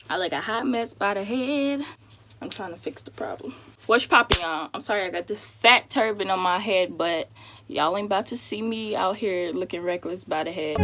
I like a hot mess by the head. I'm trying to fix the problem. What's popping, y'all? I'm sorry I got this fat turban on my head, but y'all ain't about to see me out here looking reckless by the head.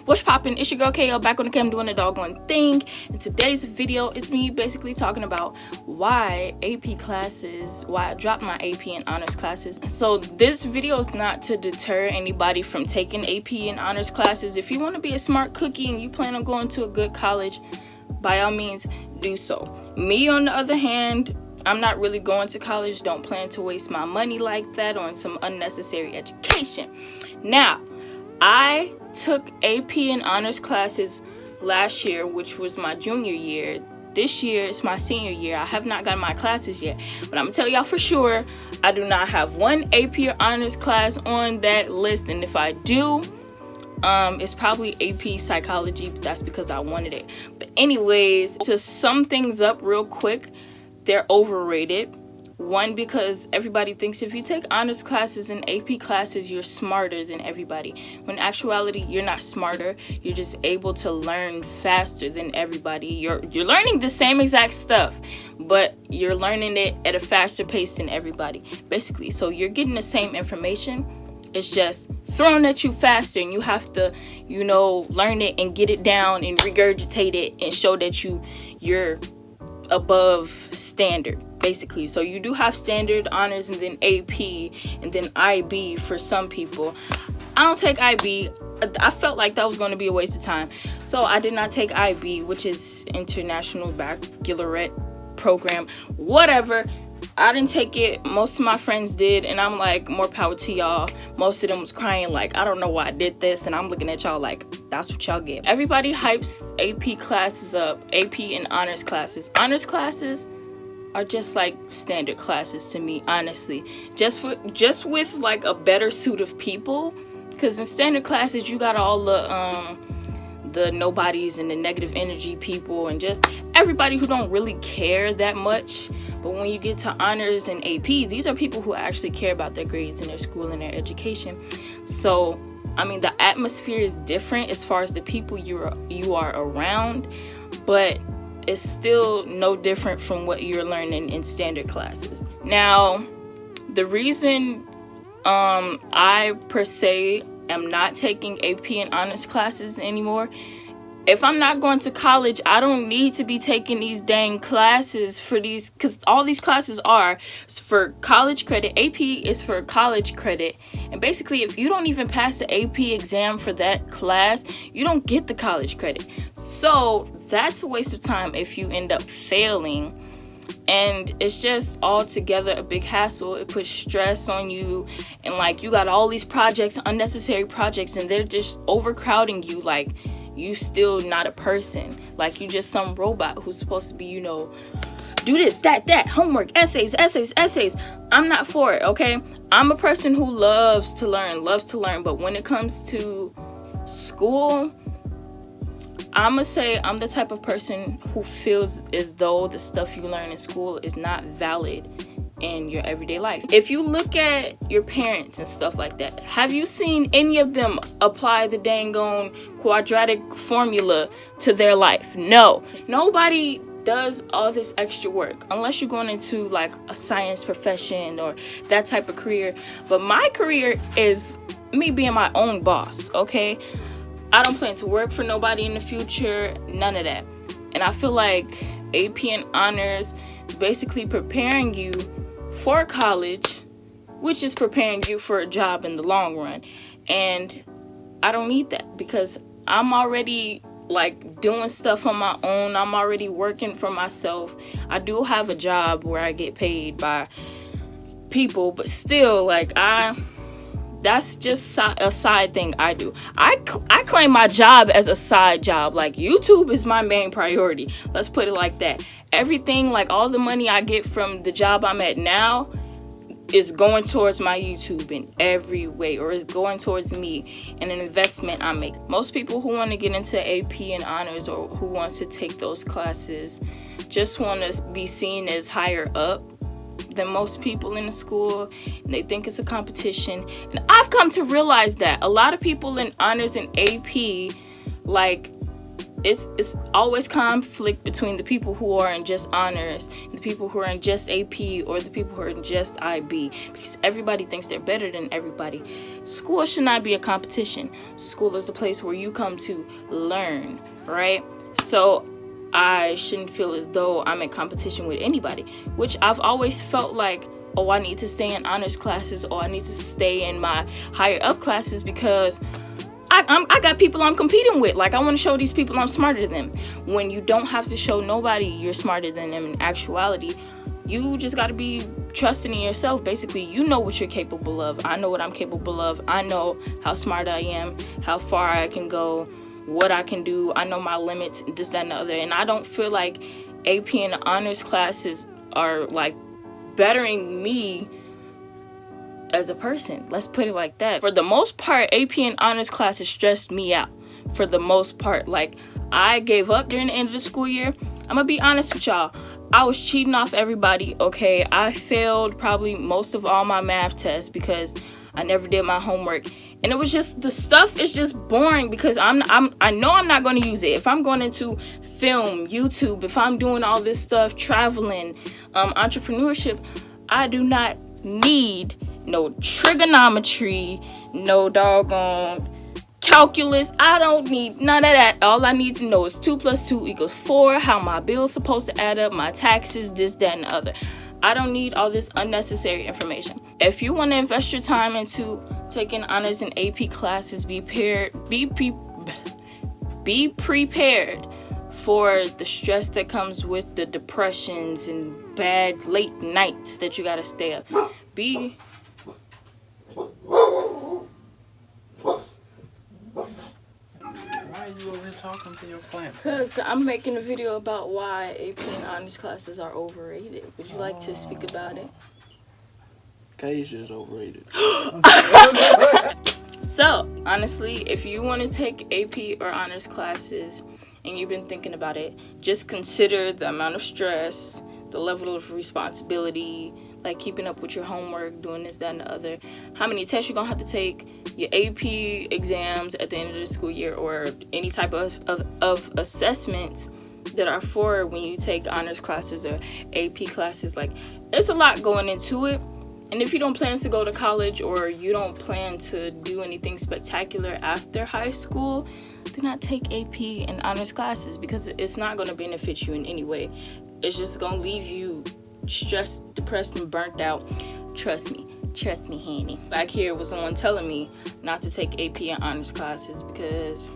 What's poppin'? It's your girl KL back on the cam doing the doggone thing. In today's video, it's me basically talking about why I dropped my AP and honors classes. So this video is not to deter anybody from taking AP and honors classes. If you want to be a smart cookie and you plan on going to a good college, by all means do so. Me, on the other hand, I'm not really going to college. Don't plan to waste my money like that on some unnecessary education. Now, I took AP and honors classes last year, which was my junior year. This year is my senior year. I have not gotten my classes yet, but I'm gonna tell y'all for sure, I do not have one AP or honors class on that list, and if I do, it's probably AP psychology, but that's because I wanted it. But anyways, to sum things up real quick, they're overrated. One, because everybody thinks if you take honors classes and AP classes, you're smarter than everybody. When in actuality, you're not smarter. You're just able to learn faster than everybody. You're learning the same exact stuff, but you're learning it at a faster pace than everybody, basically. So you're getting the same information. It's just thrown at you faster, and you have to, learn it and get it down and regurgitate it and show that you're above standard, basically. So you do have standard, honors, and then AP, and then IB for some people. I don't take IB. I felt like that was going to be a waste of time, so I did not take IB, which is International Baccalaureate Program, whatever. I didn't take it. Most of my friends did, and I'm like, more power to y'all. Most of them was crying like, I don't know why I did this, and I'm looking at y'all like, that's what y'all get. Everybody hypes AP classes up, AP and honors classes. Honors classes are just like standard classes to me, honestly. Just with like a better suit of people, because in standard classes you got all the nobodies and the negative energy people and just everybody who don't really care that much. But when you get to honors and AP, these are people who actually care about their grades and their school and their education. So, I mean, the atmosphere is different as far as the people you are around, but it's still no different from what you're learning in standard classes. Now, the reason I per se am not taking AP and honors classes anymore, if I'm not going to college, I don't need to be taking these dang classes for these, because all these classes are for college credit. AP is for college credit, and basically if you don't even pass the AP exam for that class, you don't get the college credit. So that's a waste of time if you end up failing, and it's just altogether a big hassle. It puts stress on you, and like you got all these projects, unnecessary projects, and they're just overcrowding you. Like, you still not a person. Like, you just some robot who's supposed to be, do this, that, homework, essays. I'm not for it, okay? I'm a person who loves to learn, but when it comes to school, I'ma say I'm the type of person who feels as though the stuff you learn in school is not valid in your everyday life. If you look at your parents and stuff like that, have you seen any of them apply the dang on quadratic formula to their life? No. Nobody does all this extra work unless you're going into like a science profession or that type of career. But my career is me being my own boss, okay? I don't plan to work for nobody in the future, none of that. And I feel like AP and honors is basically preparing you for college, which is preparing you for a job in the long run. And I don't need that, because I'm already like doing stuff on my own. I'm already working for myself. I do have a job where I get paid by people, but still, like, that's just a side thing I do. I claim my job as a side job. Like, YouTube is my main priority. Let's put it like that. Everything, like all the money I get from the job I'm at now, is going towards my YouTube in every way, or is going towards me and an investment I make. Most people who want to get into AP and honors, or who wants to take those classes, just want to be seen as higher up than most people in the school, and they think it's a competition. And I've come to realize that a lot of people in honors and AP, like, it's always conflict between the people who are in just honors and the people who are in just AP, or the people who are in just IB, because everybody thinks they're better than everybody. School should not be a competition. School is a place where you come to learn, right? So I shouldn't feel as though I'm in competition with anybody, which I've always felt like, oh, I need to stay in honors classes, or I need to stay in my higher up classes, because I got people I'm competing with. Like, I want to show these people I'm smarter than them. When you don't have to show nobody you're smarter than them in actuality, you just got to be trusting in yourself. Basically, you know what you're capable of. I know what I'm capable of. I know how smart I am, how far I can go, what I can do. I know my limits, this, that, and the other. And I don't feel like AP and honors classes are like bettering me as a person. Let's put it like that. For the most part, AP and honors classes stressed me out. For the most part, like, I gave up during the end of the school year. I'm gonna be honest with y'all. I was cheating off everybody, okay? I failed probably most of all my math tests because I never did my homework. And it was just, the stuff is just boring, because I know I'm not going to use it. If I'm going into film, YouTube, if I'm doing all this stuff, traveling, entrepreneurship, I do not need no trigonometry, no doggone calculus. I don't need none of that. All I need to know is 2 + 2 = 4, how my bill's supposed to add up, my taxes, this, that, and the other. I don't need all this unnecessary information. If you want to invest your time into taking honors and AP classes, be prepared for the stress that comes with the depressions and bad late nights that you gotta stay up. Why are you over here talking to your plant? Because I'm making a video about why AP and honors classes are overrated. Would you like to speak about it? Kasia's overrated. So, honestly, if you want to take AP or honors classes and you've been thinking about it, just consider the amount of stress, the level of responsibility, like keeping up with your homework, doing this, that, and the other, how many tests you're gonna have to take, your AP exams at the end of the school year, or any type of assessments that are for when you take honors classes or AP classes. Like, it's a lot going into it. And if you don't plan to go to college, or you don't plan to do anything spectacular after high school, do not take AP and honors classes, because it's not going to benefit you in any way. It's just going to leave you stressed, depressed, and burnt out. Trust me, honey. Back here was someone telling me not to take AP and honors classes because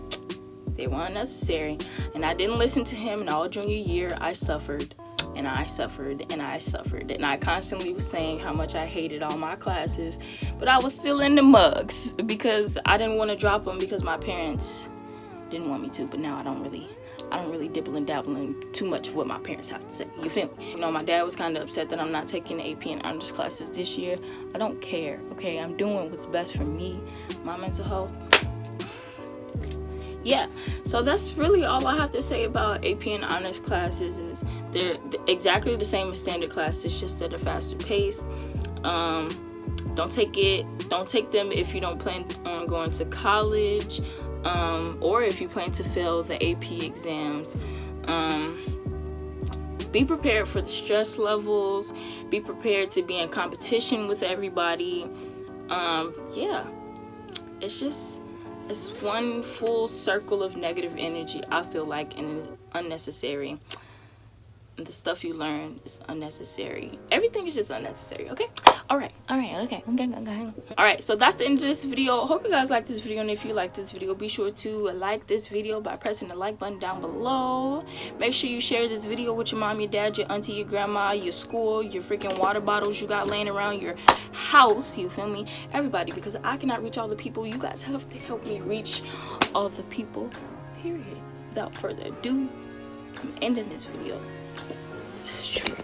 they were unnecessary. And I didn't listen to him. And all junior year, I suffered. And I suffered, and I suffered, and I constantly was saying how much I hated all my classes, but I was still in the mugs because I didn't want to drop them, because my parents didn't want me to. But now I don't really dibble and dabble in too much of what my parents have to say. You feel me? You know, my dad was kind of upset that I'm not taking the AP and honors classes this year. I don't care. Okay, I'm doing what's best for me, my mental health. Yeah, so that's really all I have to say about AP and honors classes. Is they're exactly the same as standard classes, just at a faster pace. Don't take them if you don't plan on going to college, or if you plan to fail the AP exams. Be prepared for the stress levels. Be prepared to be in competition with everybody. Yeah, it's one full circle of negative energy, I feel like, and it's unnecessary. And the stuff you learn is unnecessary. Everything is just unnecessary, okay? Alright, so that's the end of this video. Hope you guys like this video, and if you like this video, be sure to like this video by pressing the like button down below. Make sure you share this video with your mom, your dad, your auntie, your grandma, your school, your freaking water bottles you got laying around your house, you feel me? Everybody, because I cannot reach all the people. You guys have to help me reach all the people, period. Without further ado, I'm ending this video.